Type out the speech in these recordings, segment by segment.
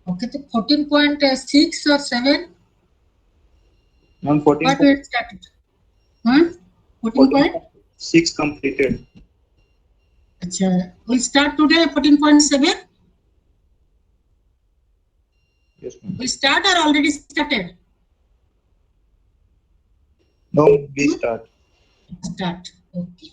Okay, so 14.6 or 7? Ma'am, 14. What we had started? 14.6 completed. Achha, we'll start today 14.7. Yes, ma'am. We start or already started? No, we start. Start. Okay.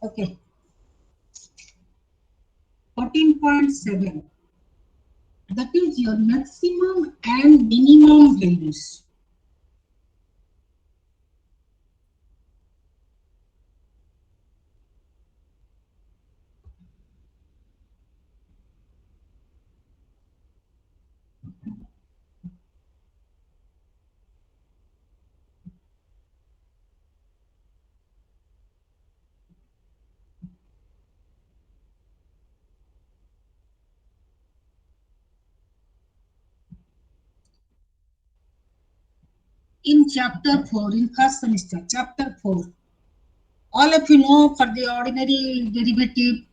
Okay. 14.7. That is your maximum and minimum values. In chapter 4, in first semester, chapter 4, all of you know for the ordinary derivative,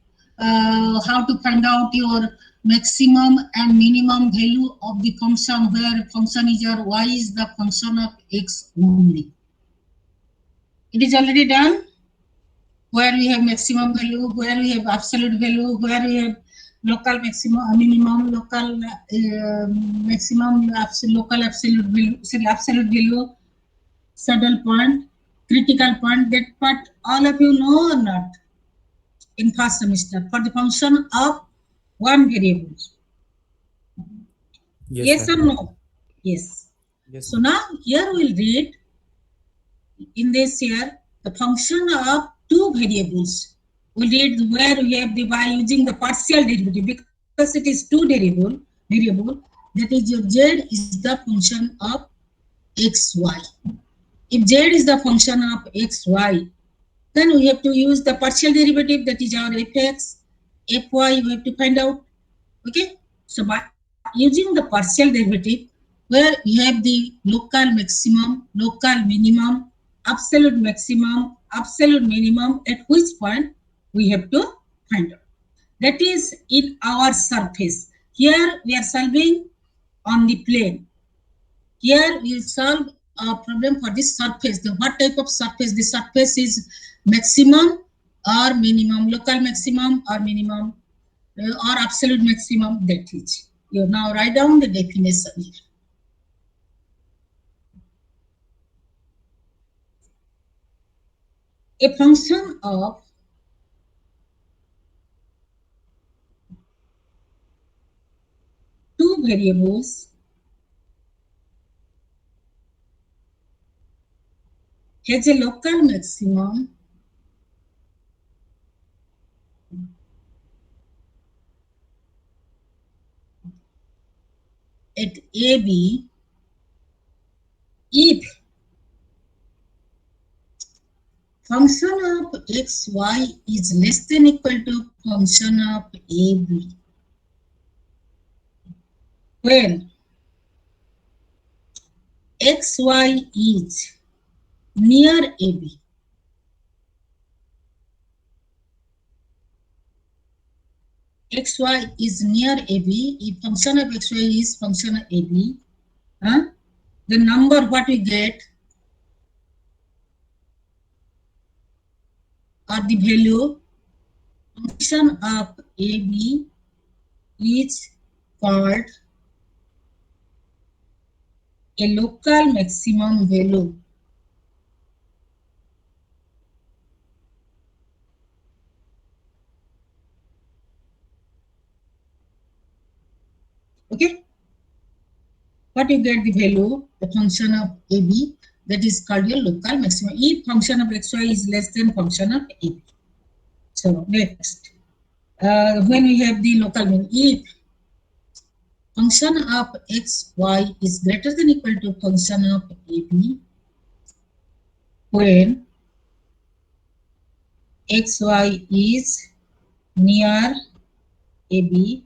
how to find out your maximum and minimum value of the function, where function is your y is the function of x only. It is already done, where we have maximum value, where we have absolute value, where we have local maximum, minimum, local maximum, local absolute value, saddle point, critical point. That part all of you know or not in first semester for the function of one variable. Yes or no? Yes. So now here we'll read in this here the function of two variables. We read where we have the by using the partial derivative because it is two variable that is your z is the function of xy. If z is the function of xy, then we have to use the partial derivative, that is our fx, fy we have to find out. Okay, so by using the partial derivative, where we have the local maximum, local minimum, absolute maximum, absolute minimum, at which point we have to find out. That is in our surface. Here we are solving on the plane. Here we will solve a problem for this surface. The what type of surface? The surface is maximum or minimum, local maximum or minimum, or absolute maximum. That is. You now write down the definition here. A function of two variables has a local maximum at AB if function of xy is less than equal to function of AB. When xy is near AB, xy is near AB, if function of xy is function of AB, the number what we get or the value function of AB is called a local maximum value. Okay, what you get the value, the function of AB, that is called your local maximum. If function of xy is less than function of AB. So next, when we have the local mean, if function of xy is greater than equal to function of AB, when xy is near AB,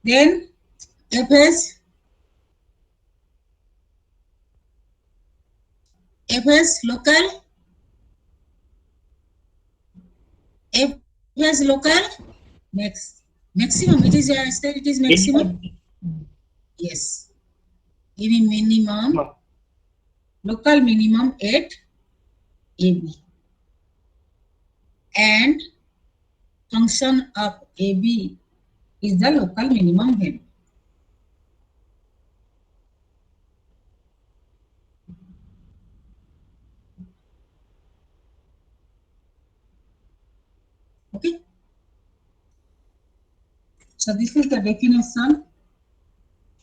then fs local, fs local max maximum. It is said it is maximum. Yes, any minimum, local minimum at AB, and function of AB is the local minimum value. Okay. So this is the definition.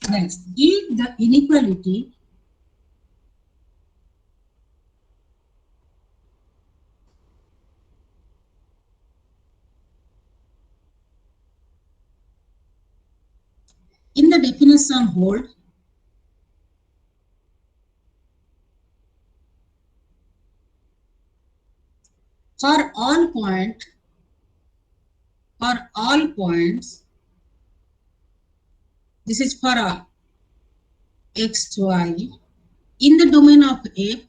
Next, if the inequality in the definition hold, for all points, this is for all x, y, in the domain of F,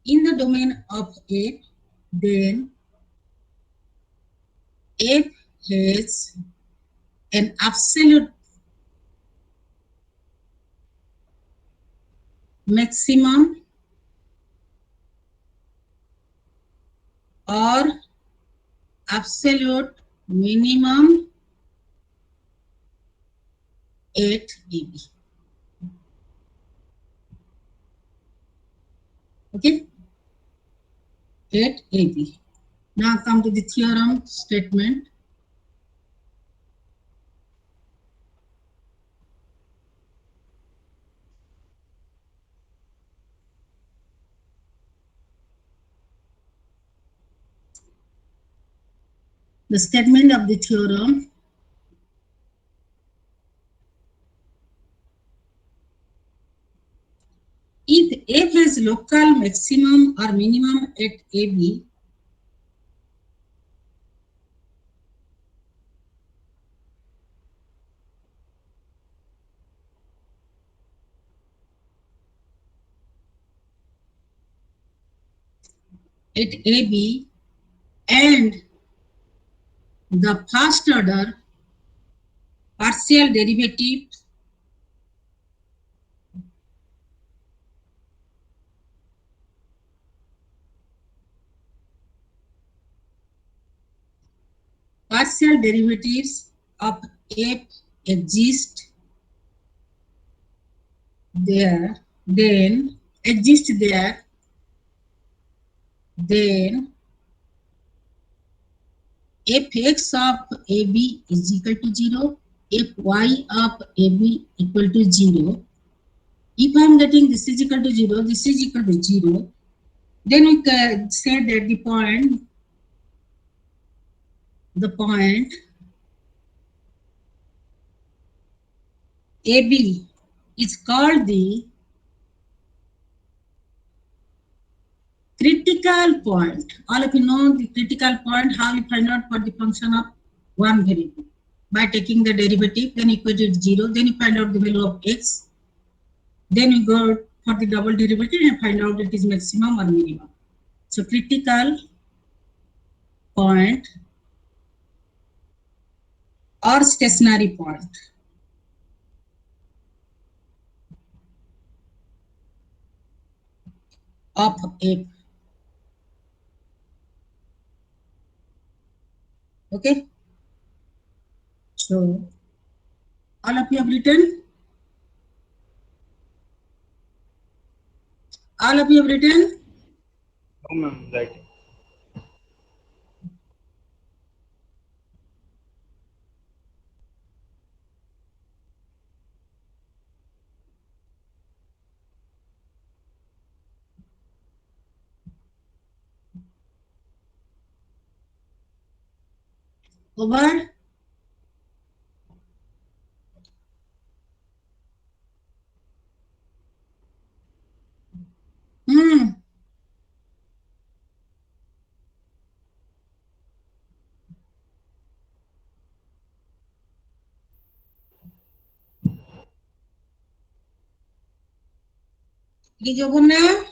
in the domain of F, then F has an absolute maximum or absolute minimum at AB. Okay, at AB. Now come to the theorem statement. The statement of the theorem: if F has local maximum or minimum at AB, and the first order partial derivative of F exist there, then fx of AB is equal to 0, fy of AB equal to 0. If I am getting this is equal to 0, this is equal to 0, then we can say that the point AB is called the critical point. All of you know the critical point, how you find out for the function of one variable. By taking the derivative, then equate it 0, then you find out the value of x. Then you go for the double derivative and find out it is maximum or minimum. So critical point or stationary point. of f. Okay. So all of you have written. All of you have written. No, ma'am. Right. Over. It is over now.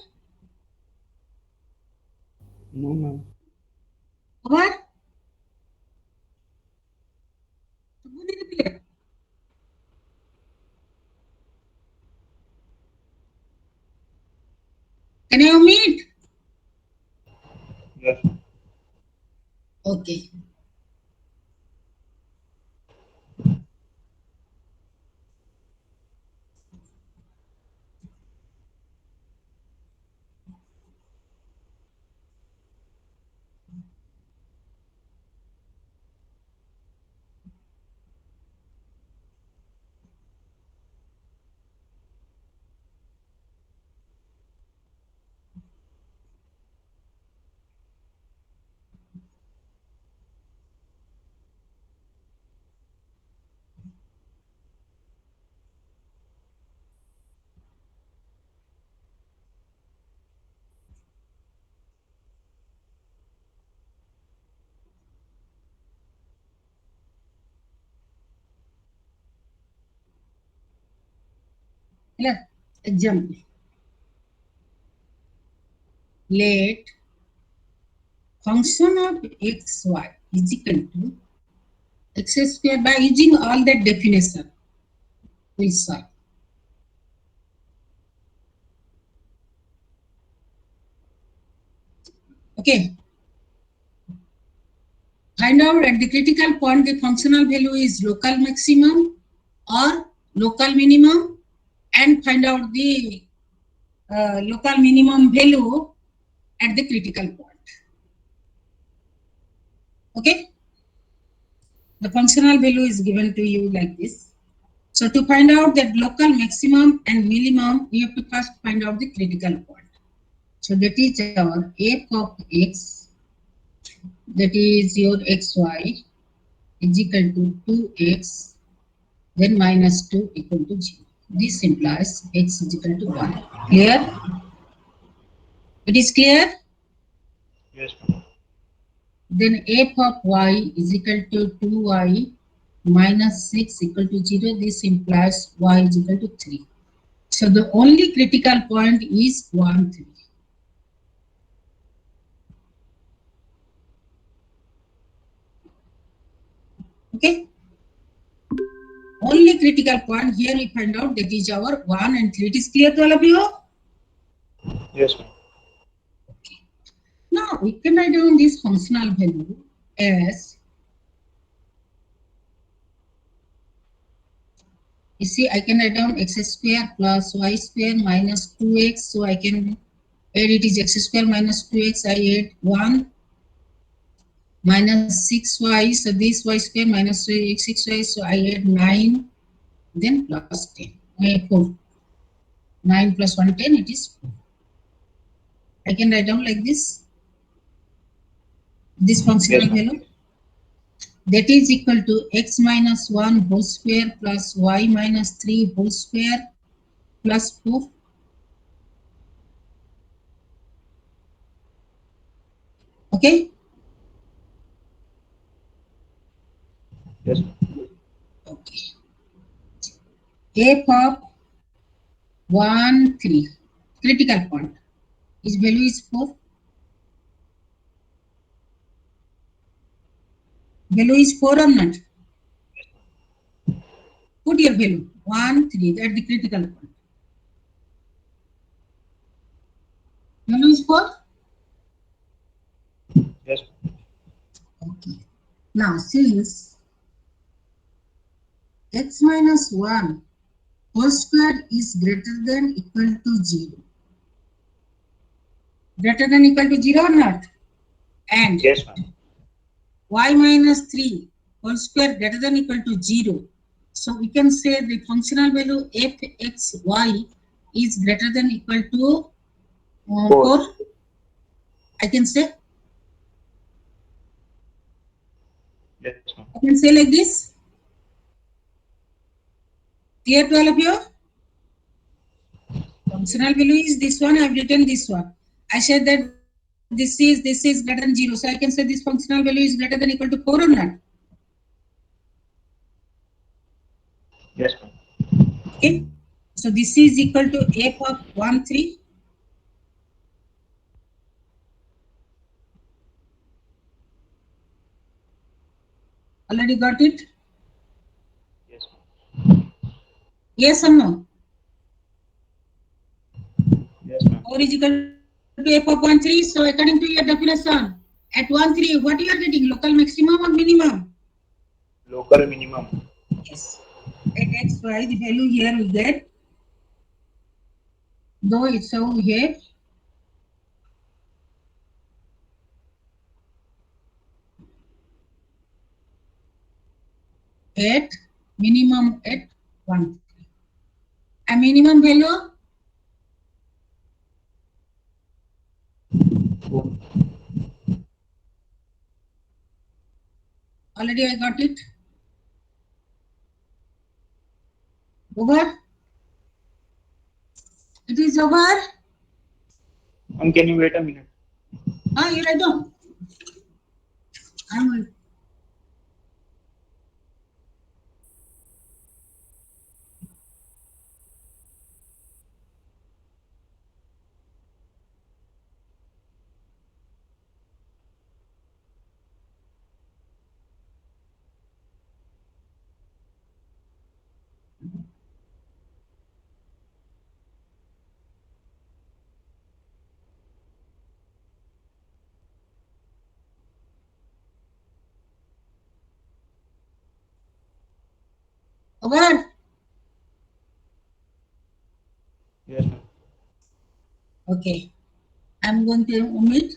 No, ma'am. Over. Can you meet? Yes, ma'am. Okay. Example. Let function of xy is equal to x square by using all that definition. We'll solve. Okay. Find out at the critical point the functional value is local maximum or local minimum, and find out the local minimum value at the critical point. Okay. The functional value is given to you like this. So to find out that local maximum and minimum, you have to first find out the critical point. So that is our f of x, that is your xy, is equal to 2x, then minus 2 equal to 0. This implies x is equal to 1. Clear? It is clear? Yes, ma'am. Then f of y is equal to 2y minus 6 equal to 0. This implies y is equal to 3. So the only critical point is 1, 3. Okay? Only critical point here we find out, that is our 1 and 3. It is clear to all of you? Yes, ma'am. Okay. Now we can write down this functional value as, you see, I can write down x square plus y square minus 2x. So I can add, it is x square minus 2x. I add 1 minus 6y. So this y square minus 6y. So I add 9, then plus 10. 4. 9 plus 1, 10. It is 4. I can write down like this. This functional Yes, ma'am. value, that is equal to x minus 1 whole square plus y minus 3 whole square plus 4. Okay? Yes, ma'am. Okay. F of 1, 3. Critical point. Its value is 4. Value is 4 or not? Put your value. 1, 3. At the critical point. Value is 4? Yes. Okay. Now, since x minus 1 whole square is greater than equal to 0. Greater than equal to 0 or not? And Yes, ma'am. y minus 3 whole square greater than equal to 0. So we can say the functional value fxy is greater than equal to 4. I can say. Yes, ma'am. I can say like this. Clear to all of you? Functional value is this one. I've written this one. I said that this is greater than 0. So I can say this functional value is greater than equal to 4 or not? Yes, ma'am. Okay. So this is equal to f of 1, 3. Already got it? Yes, ma'am. Yes or no? Yes, ma'am. Or is equal to f of 1, 3. So according to your definition, at 1, 3, what you are getting? Local maximum or minimum? Local minimum. Yes. At x, y, the value here we get, though it's over here, at minimum at 1. A minimum value, already I got it. Over. It is over. Can you wait a minute? Here I do. I'm over. Yes, ma'am. Okay. I'm going to omit.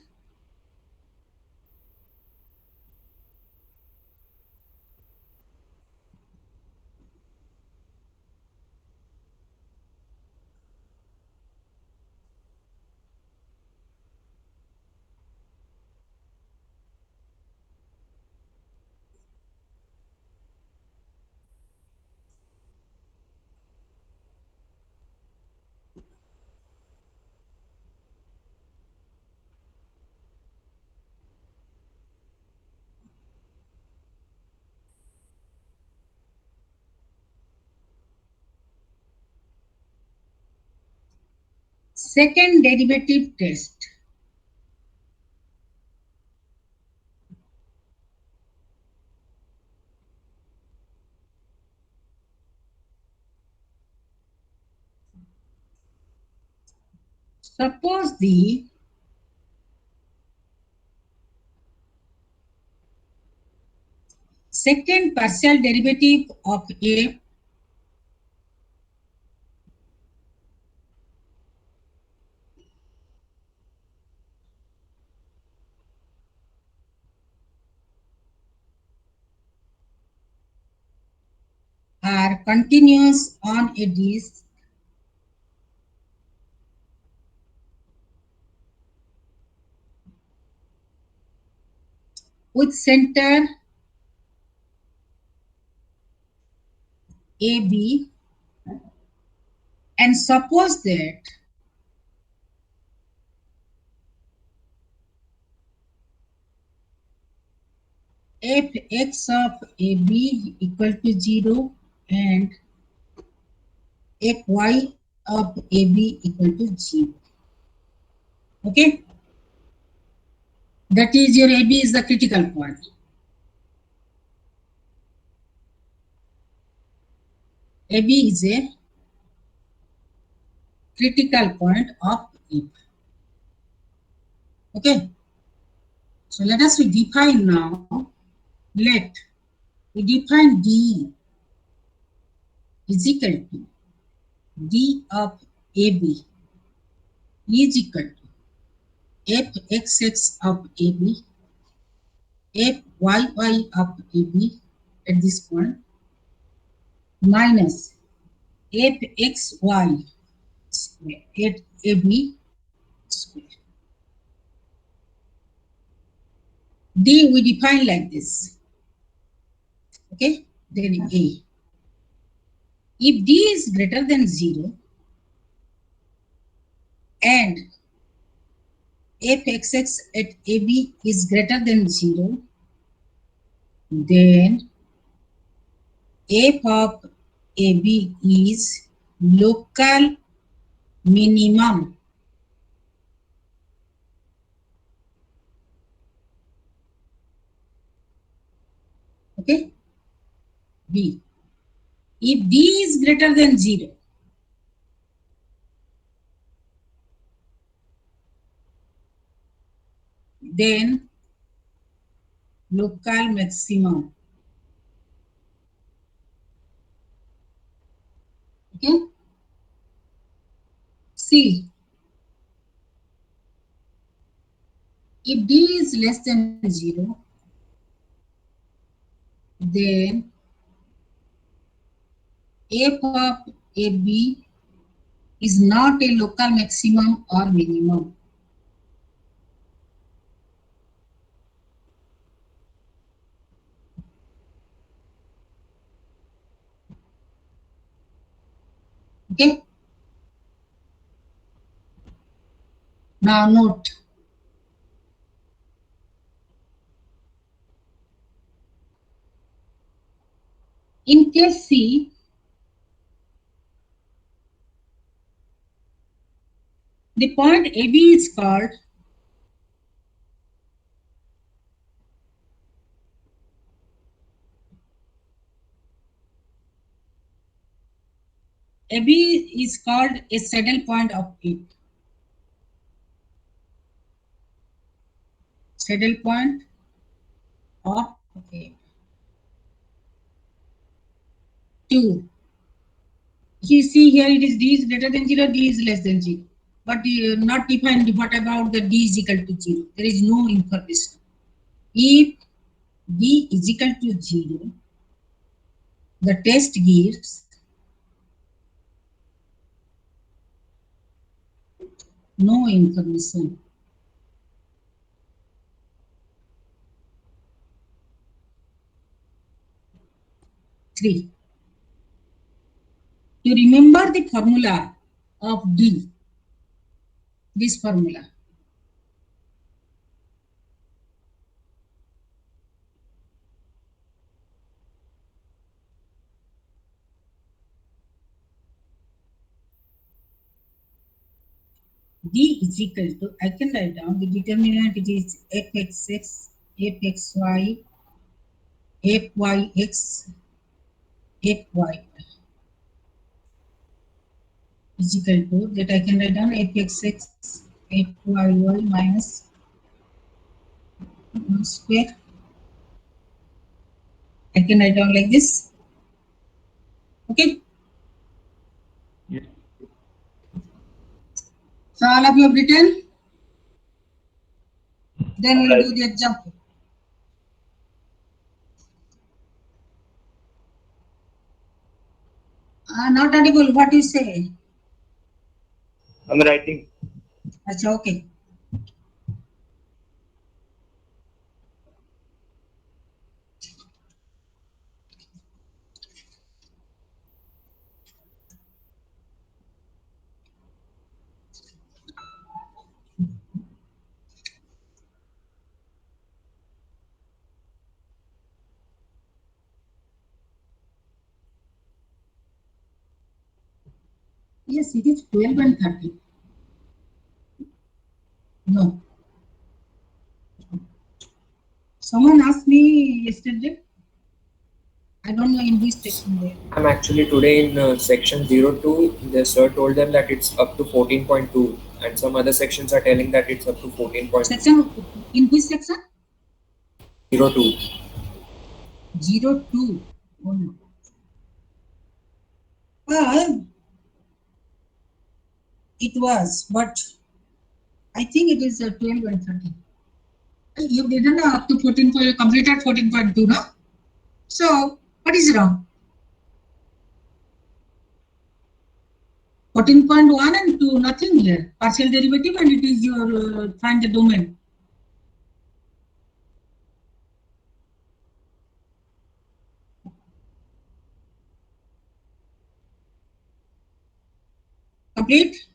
Second derivative test. Suppose the second partial derivative of a are continuous on a disk with center AB, and suppose that f x of AB equal to 0 and f y of AB equal to 0. Okay? That is, your AB is the critical point. AB is a critical point of f. Okay. So let us define now. Let we define D is equal to D of AB is equal to Fxx of AB, Fyy of AB at this point minus Fxy square at AB square. D we define like this. Okay, then A. If D is greater than 0 and Fxx at AB is greater than 0, then f of AB is local minimum. Okay, B. If D is greater than 0, then local maximum. Okay, C. If D is less than 0, then f of AB is not a local maximum or minimum. Okay. Now note. In case C, the point AB is called AB is called a saddle point of it. Saddle point of A. 2. You see here it is D is greater than 0, D is less than 0. But not defined what about the D is equal to 0. There is no information. If D is equal to 0, the test gives no information. Three. You remember the formula of D. This formula. D is equal to, I can write down the determinant, it is fxx, fxy, fyx, fy is equal to, that I can write down fxx, fyy minus 1 square. I can write down like this. Okay. Yes. So all of you have written. Then we'll do the example. Not audible. What you say? I'm writing. Achha, okay. Yes, it is 12 and 30. No. Someone asked me yesterday. I don't know in which section there. I'm actually today in section 02. The sir told them that it's up to 14.2. and some other sections are telling that it's up to 14.02. Section, in which section? 02. 02. Oh no. It was, but I think it is 12 and 13. You didn't know up to 14, you completed 14.2, no? So, what is wrong? 14.1 and 2, nothing here. Partial derivative and it is your find the domain. Complete?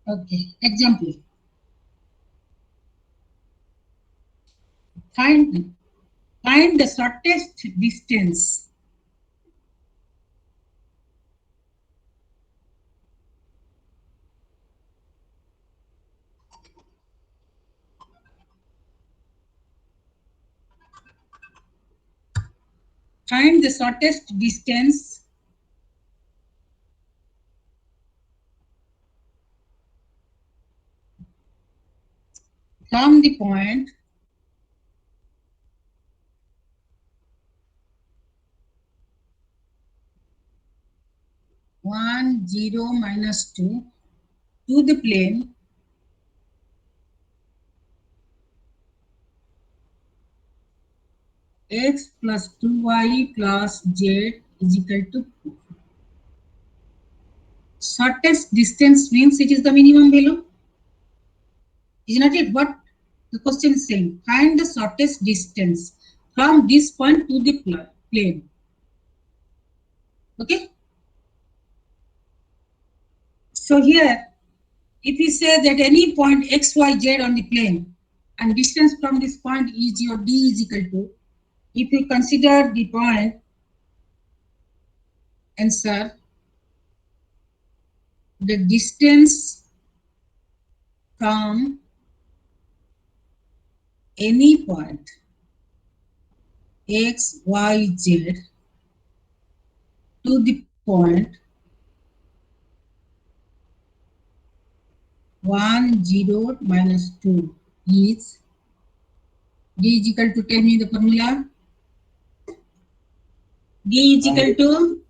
Okay, example. Find the shortest distance. Find the shortest distance from the point (1, 0, -2) to the plane x plus 2y plus z is equal to 2. Shortest distance means it is the minimum value. Is not it? What the question is saying? Find the shortest distance from this point to the plane. Okay. So here, if we say that any point x, y, z on the plane and distance from this point is your d is equal to, if we consider the point, answer, the distance from any point x, y, z to the point 1, 0, -2 is d is equal to, tell me the formula. D is equal to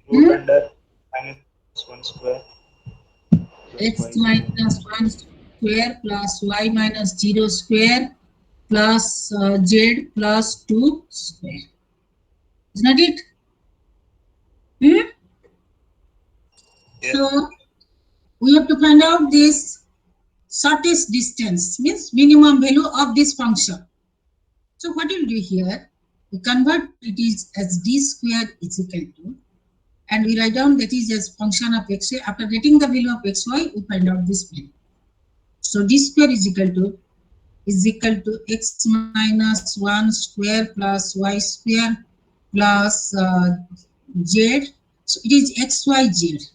root under -1 square x minus 1 square plus y minus 0 square plus z plus 2 square. Is not it? Yes. So we have to find out this shortest distance, means minimum value of this function. So what we'll do here, we convert it is as d square is equal to, and we write down that is as function of x. After getting the value of xy, we find out this value. So d square is equal to x minus 1 square plus y square plus z. So it is xyz,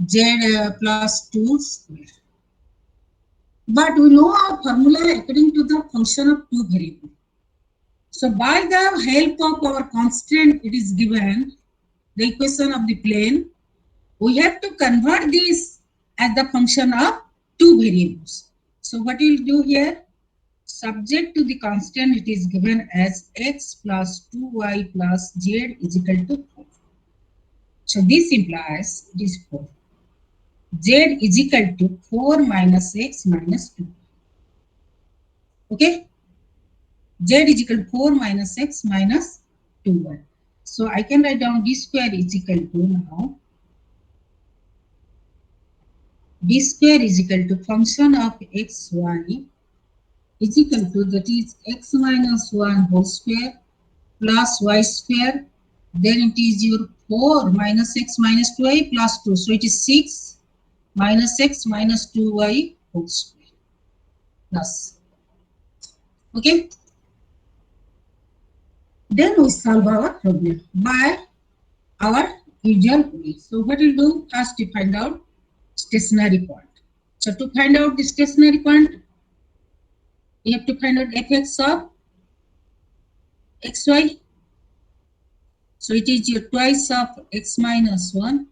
z plus 2 square. But we know our formula according to the function of two variables. So by the help of our constraint, it is given the equation of the plane. We have to convert this as the function of two variables. So what we will do here? subject to the constant, it is given as x plus 2y plus z is equal to 4. So this implies it is 4. Z is equal to 4 minus x minus 2. Okay? Z is equal to 4 minus x minus 2y. So I can write down d square is equal to now. D square is equal to function of x, y is equal to, that is x minus 1 whole square plus y square. Then it is your 4 minus x minus 2y plus 2. So it is 6 minus x minus 2y whole square plus. Okay. Then we solve our problem by our usual way. So what we'll do, first to find out stationary point. So to find out the stationary point, we have to find out fx of xy. So it is your twice of x minus 1.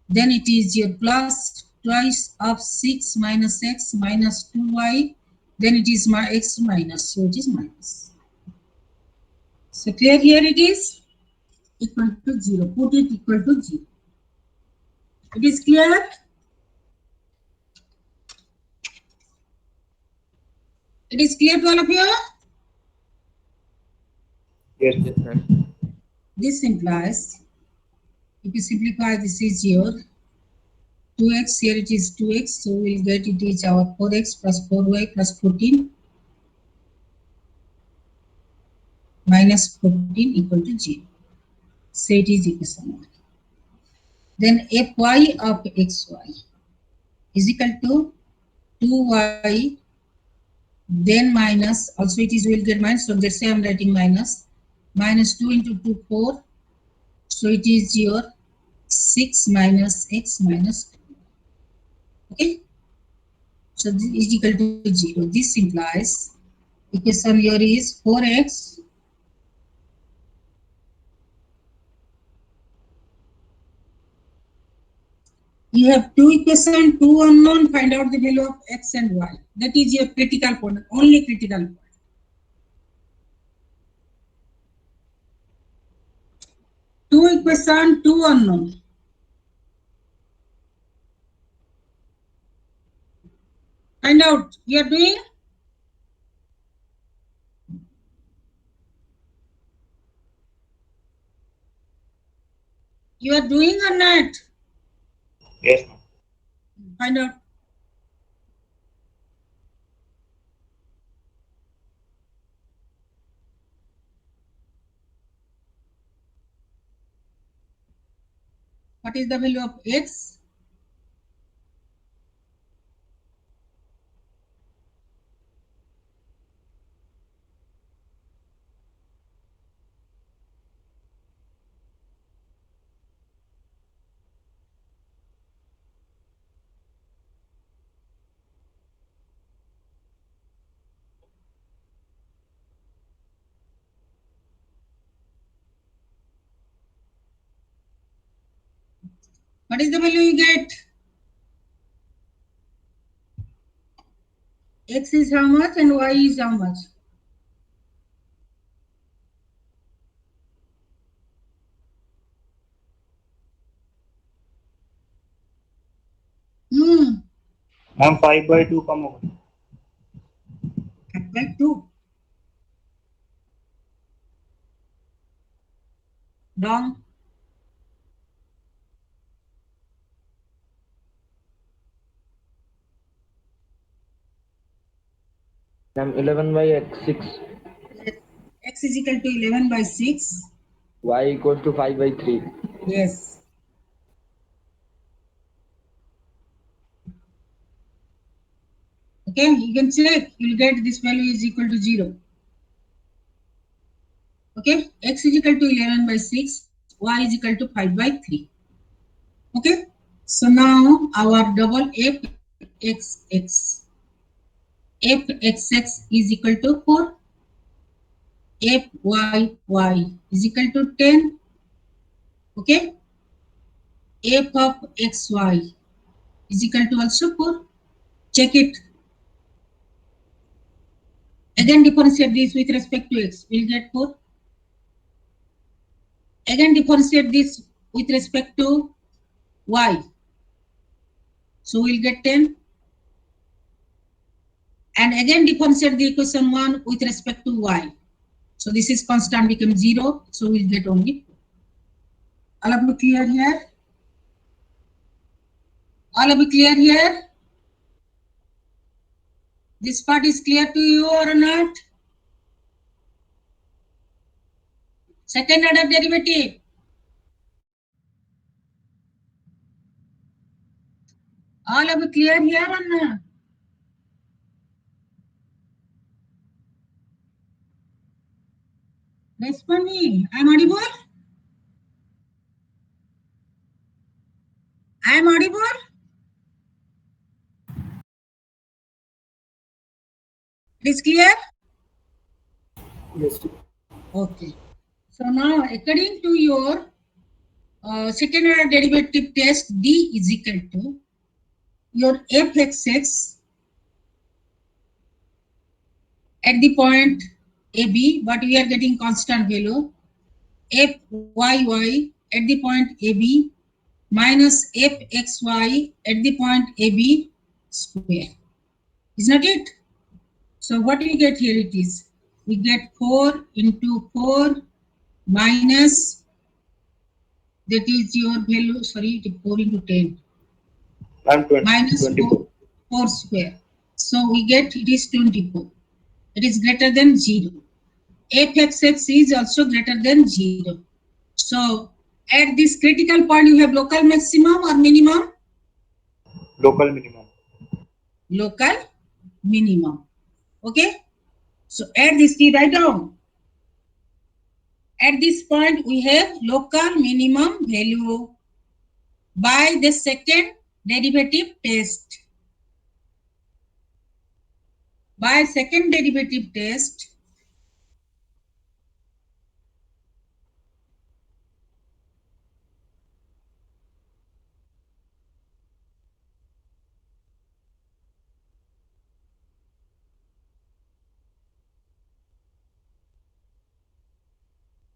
Then it is your plus twice of 6 minus x minus 2y. Then it is my x minus, so it is minus. So clear, here it is equal to 0. Put it equal to 0. It is clear? It is clear to all of you? Yes. Yes, ma'am. This implies, if you simplify, this is your 2x, here it is 2x, so we'll get it is our 4x plus 4y plus 14 minus 14 equal to 0. So it is equation 1. Then fy of xy is equal to 2y, then minus, also it is, will get minus, so let's say I'm writing minus 2 into 2, 4. So it is your 6 minus x minus 2. Okay. So this is equal to 0. This implies equation here is 4x you have two equation, two unknown, find out the value of x and y. That is your critical point, only critical point. Two equation, two unknown. Find out. You are doing? You are doing or not? Yes, ma'am. Find out. What is the value of x? What is the value you get? X is how much and y is how much? Ma'am, 5/2 कम होगा. 5/2. Wrong. Ma'am, 11 by x6. X is equal to 11 by 6. Y equals to 5 by 3. Yes. Okay, you can check. You'll get this value is equal to 0. Okay, x is equal to 11 by 6. Y is equal to 5 by 3. Okay, so now our double fxx. Fxx is equal to 4. Fyy is equal to 10. Okay, f of xy is equal to also 4. Check it. Again differentiate this with respect to x, we'll get 4. Again differentiate this with respect to y, so we'll get 10. And again differentiate the equation 1 with respect to y, so this is constant becomes 0, so we'll get only 4. All of you clear here? All of you clear here? This part is clear to you or not? Second order derivative. All of you clear here or not? Respond me. I am audible? I am audible? It is clear? Yes. Okay. So now according to your second order derivative test, d is equal to your fxx at the point AB, but we are getting constant value, fyy at the point AB minus fxy at the point AB square. Is not it? So what we get here it is, we get 4 into 4 minus, that is your value, sorry, 4 into 10. I'm 20, Minus 24. 4 square. So we get it is 24. It is greater than 0. fxx is also greater than 0. So at this critical point you have local maximum or minimum? Local minimum. Local minimum. Okay. So at this key write down. At this point we have local minimum value by the second derivative test. By second derivative test,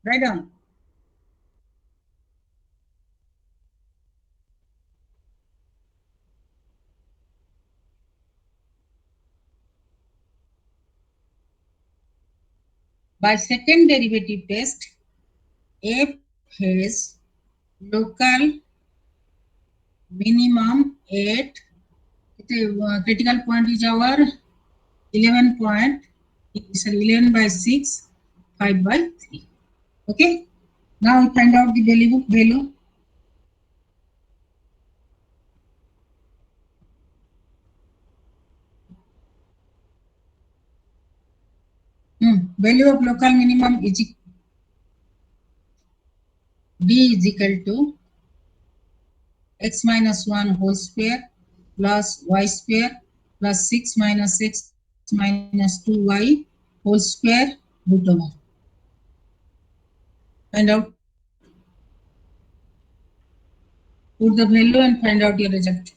write down. By second derivative test, f has local minimum at critical point is our 11 point, sorry, 11 by 6, 5 by 3. Okay. Now we find out the value. Value of local minimum is d is equal to x minus 1 whole square plus y square plus 6 minus x minus 2y whole square root over. Find out. Put the value and find out your result.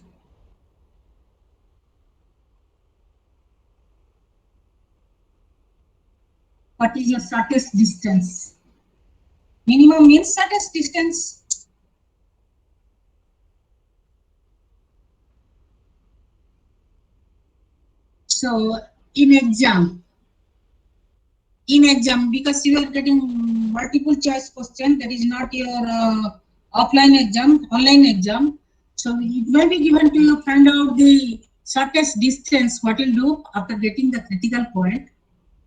What is your shortest distance? Minimum means shortest distance. So in exam, because you are getting multiple choice question, that is not your offline exam, online exam. So it may be given to you, find out the shortest distance. What you'll do after getting the critical point,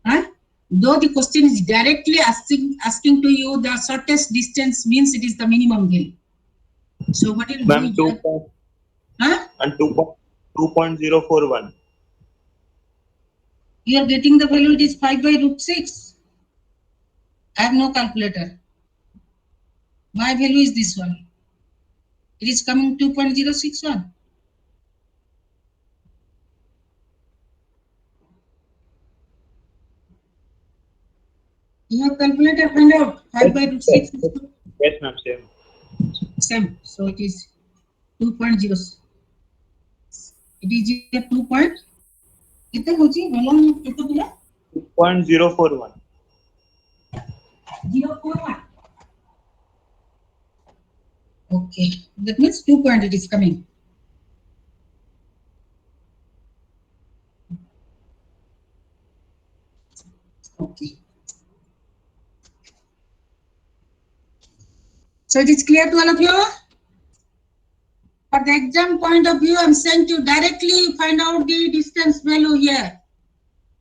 huh? Though the question is directly asking to you the shortest distance means it is the minimum value. So what you'll do here, huh? And 2.041. You are getting the value, it is 5 by root 6. I have no calculator. My value is this one. It is coming 2.061. You have calculator, find out 5 by root 6 is Yes, ma'am, same. same. So it is 2.0. It is here 2 point. कितने होची? 2.041. 0.41. Okay, that means 2 point it is coming. Okay. So it is clear to all of you? For the exam point of view, I'm saying to directly find out the distance value here.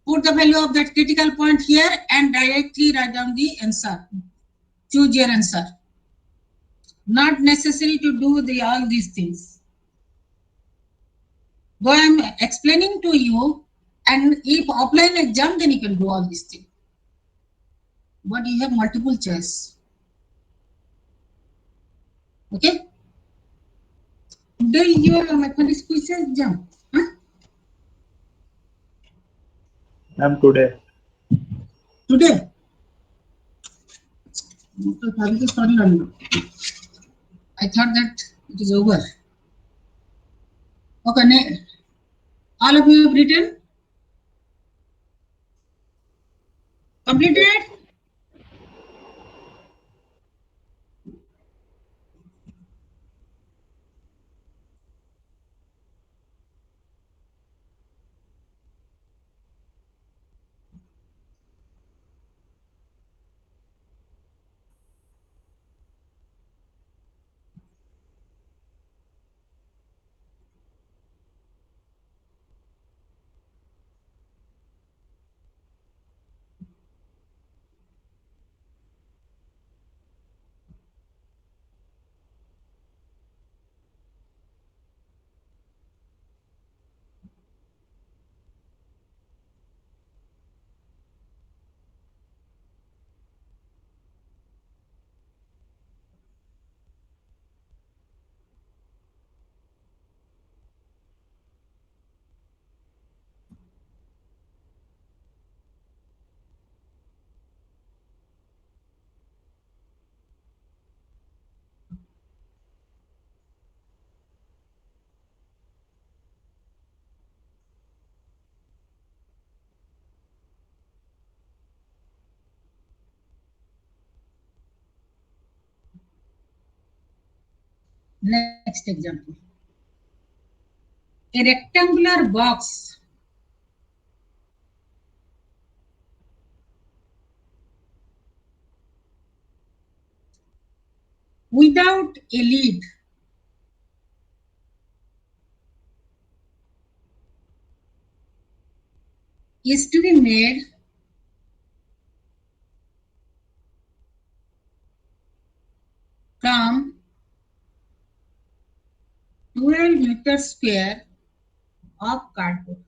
Put the value of that critical point here and directly write down the answer. Choose your answer. Not necessary to do all these things. Though I'm explaining to you, and if offline exam, then you can do all these things. But you have multiple choice. Okay? Today your mathematics quiz exam. Huh? Ma'am, today. Today? I thought that it is over. Okay, all of you have written? Completed? Next example. A rectangular box without a lid is to be made from 12 meters square of cardboard.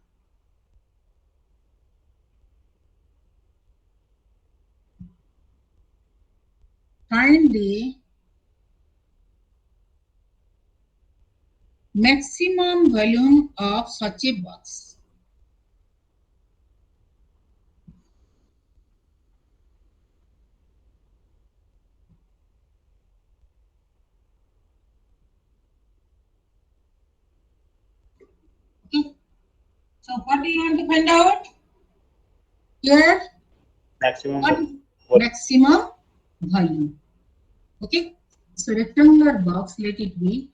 Find the maximum volume of such a box. Okay. So what do you want to find out? Here, Maximum. what maximum volume. Okay. So rectangular box, let it be.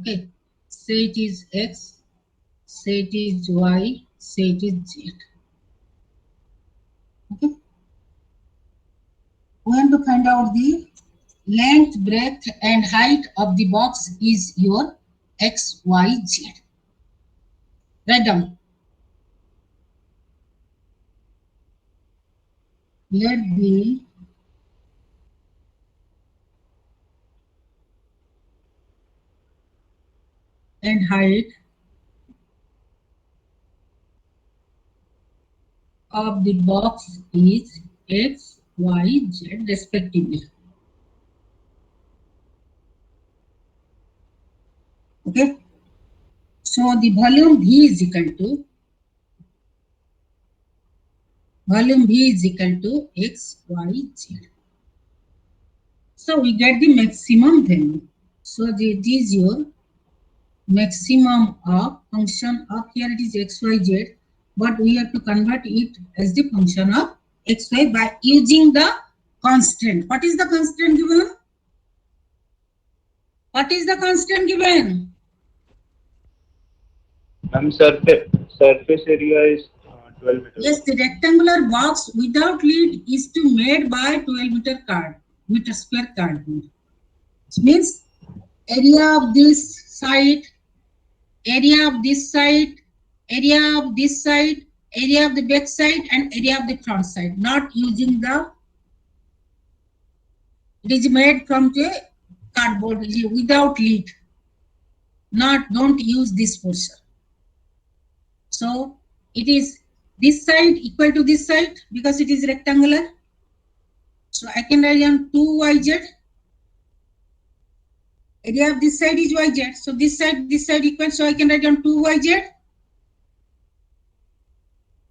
Okay. Say it is X, say it is Y, say it is Z. Okay. We want to find out the length, breadth, and height of the box is your X, Y, Z. Write down. Let the and height of the box is X, Y, Z respectively. Okay. So the volume V is equal to volume V is equal to x, y, z. So we get the maximum value. So it is your maximum of function of, here it is x, y, z, but we have to convert it as the function of x, y by using the constant. What is the constant given? What is the constant given? Ma'am, surface area is 12 meters. Yes, the rectangular box without lid is to made by 12 meter square cardboard. It means area of this side, area of this side, area of this side, area of the back side, and area of the front side. Not using the, it is made from the cardboard without lid. Don't use this portion. So it is this side equal to this side because it is rectangular. So I can write on 2yz. Area of this side is yz. So this side equal. So I can write on 2yz.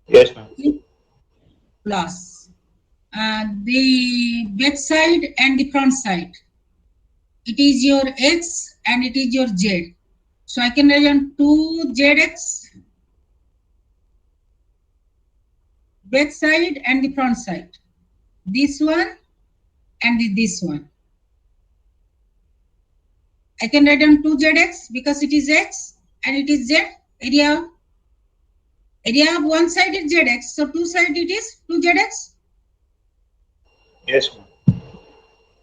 Yes, ma'am. Plus the back side and the front side. It is your x and it is your z. So I can write on 2zx. Back side and the front side. This one and this one. I can write on 2zx because it is x and it is z. Area of one side is zx. So two side it is 2zx. Yes, ma'am.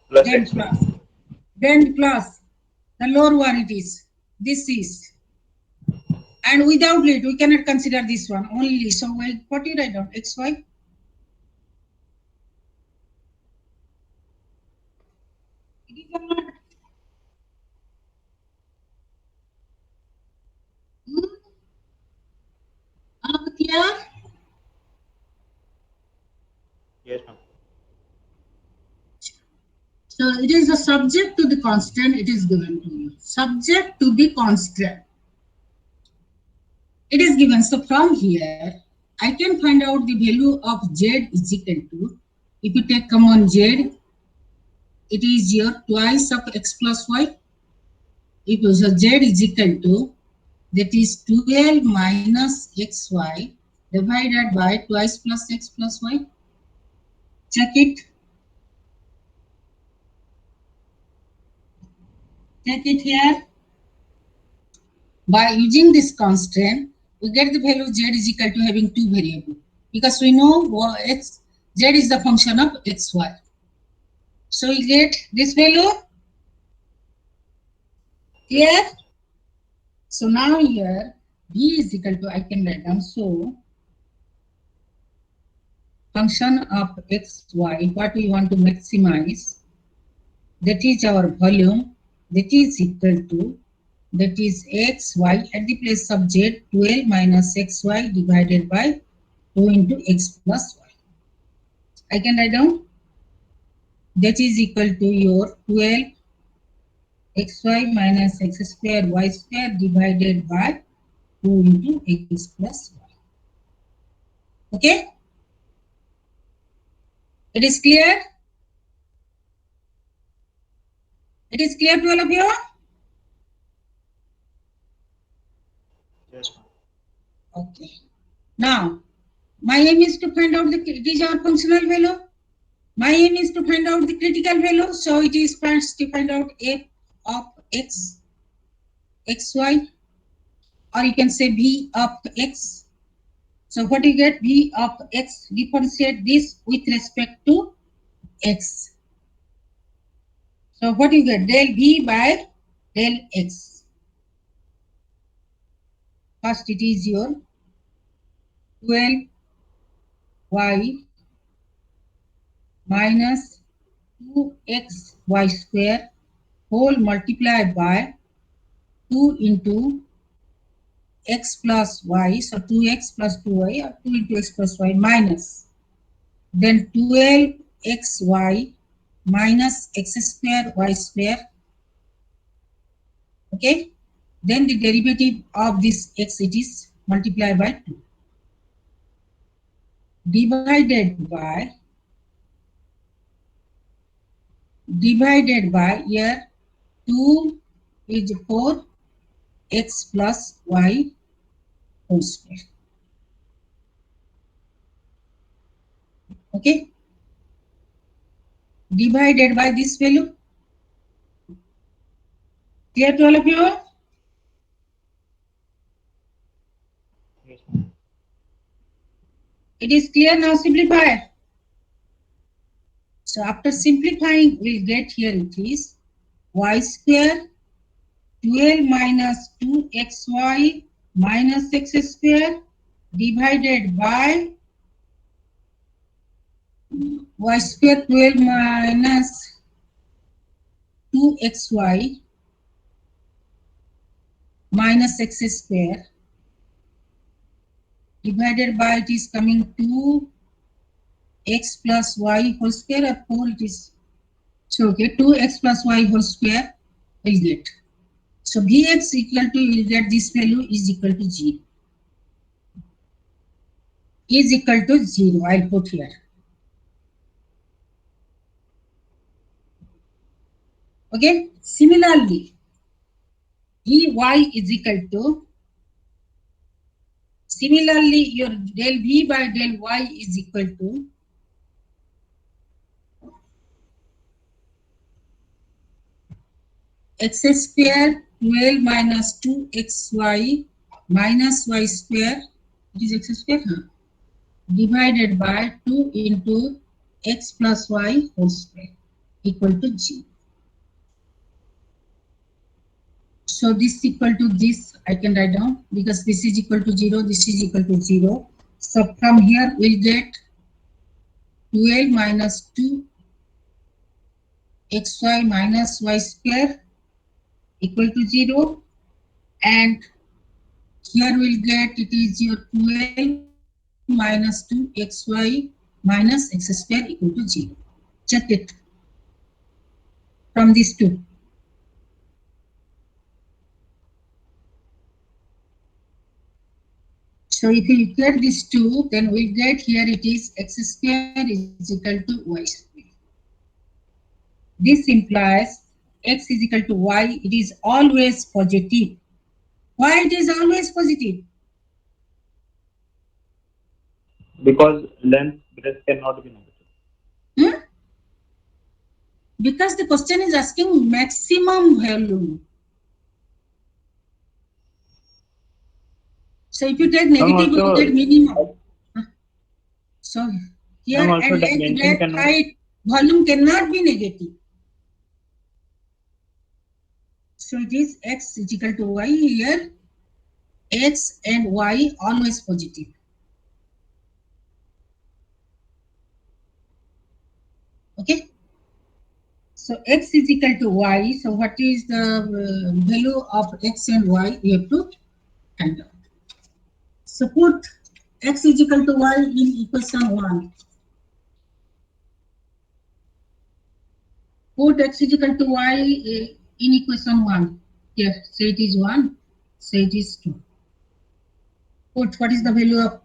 Plus Then x, ma'am. plus. Then plus. The lower one it is. This is. And without lid, we cannot consider this one only. So what you write down? xy. It is not. Clear? Yes, ma'am. So it is the subject to the constant. It is given to you. Subject to the constant. It is given. So from here, I can find out the value of z is equal to, if you take common z, it is your twice of x plus y. If you so z is equal to, that is 12 minus xy divided by twice plus x plus y. Check it. Check it here. By using this constant, we get the value z is equal to having two variables because we know z is the function of xy. So we get this value here. So now here v is equal to, I can write down, so function of xy, what we want to maximize, that is our volume, that is equal to, that is xy at the place of z, 12 minus xy divided by 2 into x plus y. I can write down, that is equal to your 12 xy minus x square y square divided by 2 into x plus y. Okay? It is clear? It is clear to all of you? Yes, ma'am. Okay. Now, my aim is to find out it is our functional value. My aim is to find out the critical value. So it is first to find out f of x, xy, or you can say v of x. So what you get? V of x, differentiate this with respect to x. So what you get? Del v by del x. First it is your 12y minus 2xy square whole multiplied by 2 into x plus y. So 2x plus 2y or 2 into x plus y minus. Then 12xy minus x square y square. Okay. Then the derivative of this x, it is multiplied by 2. divided by here 2 is 4 x plus y whole square. Okay, divided by this value. Clear to all of you? Yes, ma'am. It is clear now. Simplify. So after simplifying, we'll get here it is y square 12 minus 2xy minus x square divided by y square 12 minus 2xy minus x square divided by it is coming 2x plus y whole square or 4 it is. So okay, 2x plus y whole square will get. So Vx equal to, you will get this value is equal to 0. Is equal to 0. I'll put here. Okay. Similarly, Vy is equal to, similarly your del V by del Y is equal to x square 12 minus 2xy minus y square, it is x square, divided by 2 into x plus y whole square equal to 0. So this equal to this I can write down because this is equal to 0, this is equal to 0. So from here we'll get 12 minus 2 xy minus y square equal to 0, and here we'll get it is your 12 minus 2 xy minus x square equal to 0. Check it from these two. So if you get these two, then we get here it is x square is equal to y square. This implies x is equal to y, it is always positive. Why it is always positive? Because length breadth cannot be negative. Because the question is asking maximum value. So if you take negative, you get minimum. So here also and length, dimension breadth, cannot- height, volume cannot be negative. So it is x is equal to y here. X and y always positive. Okay. So x is equal to y. So what is the value of x and y? We have to find out. So put x is equal to y in equation 1. Put x is equal to y in equation 1. Here, say it is 1, say it is 2. Put what is the value of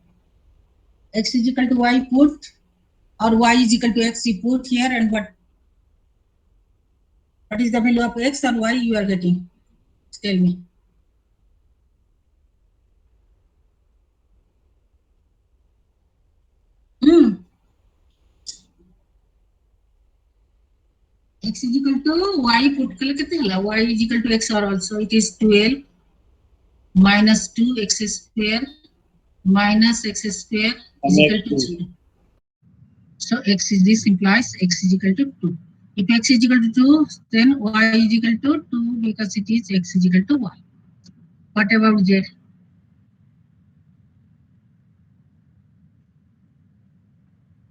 x is equal to y, put, or y is equal to x, you put here, and what is the value of x or y you are getting? Tell me. X is equal to y, put y is equal to x, or also it is 12 minus 2x square minus x square is equal to 0. So x is, this implies x is equal to 2. If x is equal to 2, then y is equal to 2 because it is x is equal to y. What about z?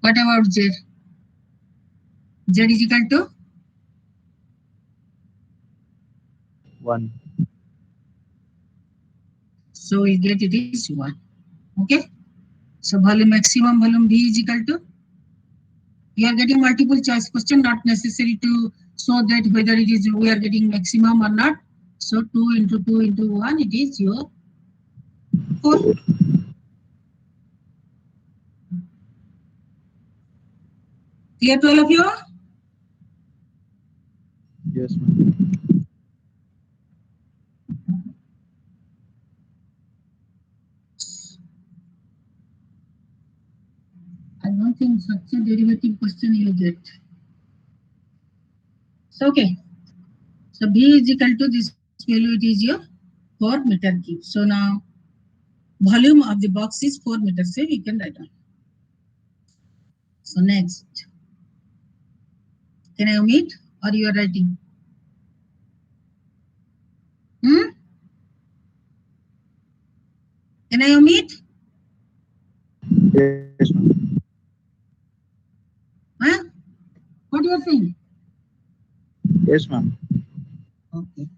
What about z? Z is equal to 1. So we get it is 1. Okay. So volume, maximum volume V is equal to, you are getting multiple choice question, not necessary to show that whether it is we are getting maximum or not. So 2 into 2 into 1, it is your 4. Clear to all of you? Yes, ma'am. I don't think such a derivative question you get. So, okay. So, B is equal to this value, it is your 4 meter cube. So, now volume of the box is 4 meters. So, we can write down. So, next. Can I omit or you are writing? Can I omit? Yes, ma'am. Huh? What you are saying? Yes, ma'am. Okay.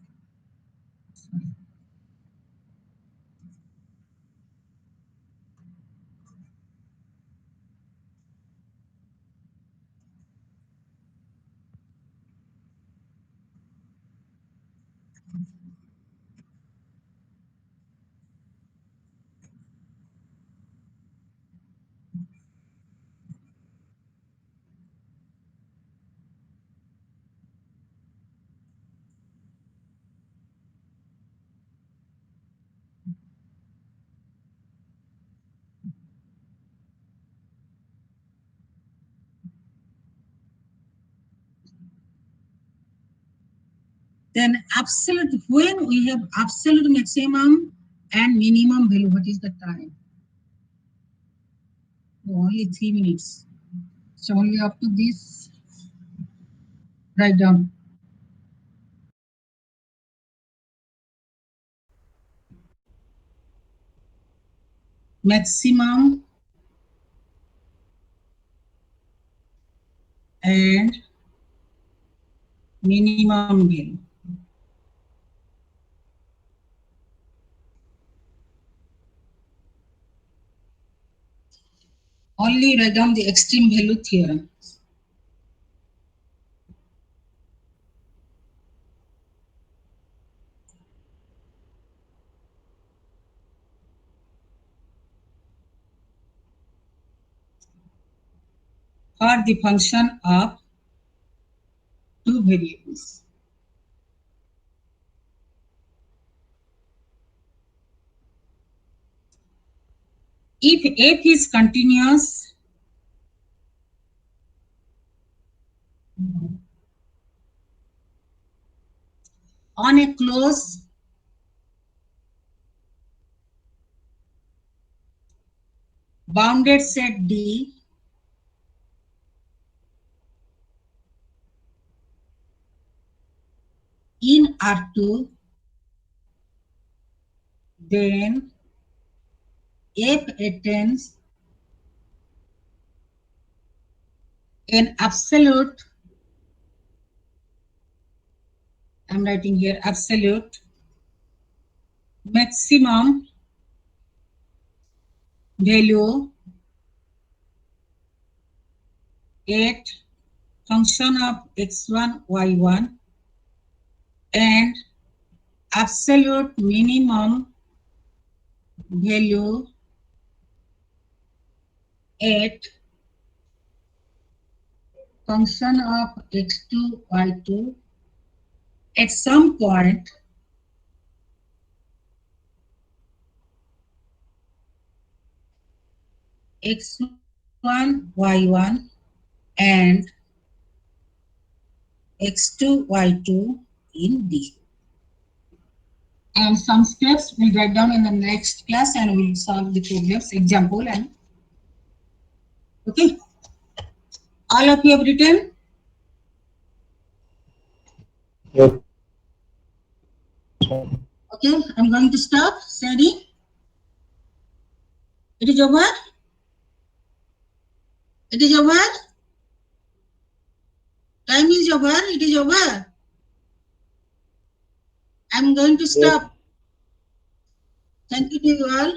Then absolute, when we have absolute maximum and minimum value, what is the time? Only 3 minutes. So only up to this, write down. Maximum and minimum value. Only write down the extreme value theorem. For the function of two variables. If f is continuous, on a closed bounded set D, in R2, then f attains an absolute, I'm writing here absolute maximum value at function of x1, y1 and absolute minimum value at function of x2, y2 at some point x1, y1 and x2, y2 in D. And some steps we'll write down in the next class and we'll solve the problems, example and okay. All of you have written? Yes. Okay, I'm going to stop. Ready? It is over? It is over? Time is over. It is over. I'm going to stop. Thank you to you all.